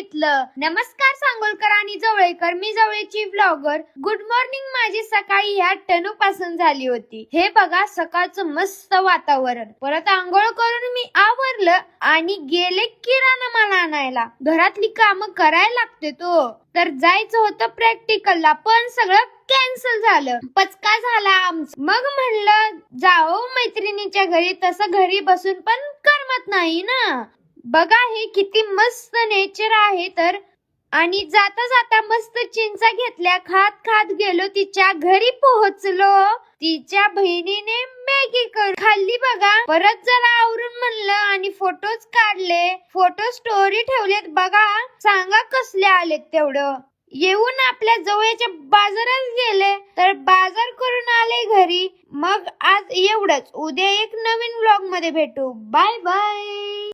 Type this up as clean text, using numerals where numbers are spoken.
सांगितलं. नमस्कार सांगोलकर आणि जवळेकर, मी जवळची व्लॉगर. Good morning. माझी सकाळी ह्या टनू पासून झाली होती. हे बघा सकाळचं मस्त वातावरण. परत आंघोळ करून मी आवरलं आणि गेले किराणा माल आणायला. घरातली कामं करायला लागते तो. तर जायचं होतं प्रॅक्टिकलला, पण सगळं कॅन्सल झालं. पचका झाला आमचा. मग म्हणलं जाओ मैत्रिणीच्या घरी, तसं घरी बसून पण करमत नाही ना. बघा हे किती मस्त नेचर आहे तर. आणि जाता जाता मस्त चिंचा घेतल्या, खात खात गेलो तिच्या घरी. पोहोचलो, तिच्या बहिणीने मॅगी खाल्ली बघा. परत जरा आवरून म्हणलं आणि फोटोज काढले. फोटो स्टोरी ठेवलेत बघा. सांगा कसले आलेत तेवढं. येऊन आपल्या जवळच्या बाजारात गेले तर बाजार करून आले घरी. मग आज एवढंच. उद्या एक नवीन व्लॉग मध्ये भेटू. Bye bye.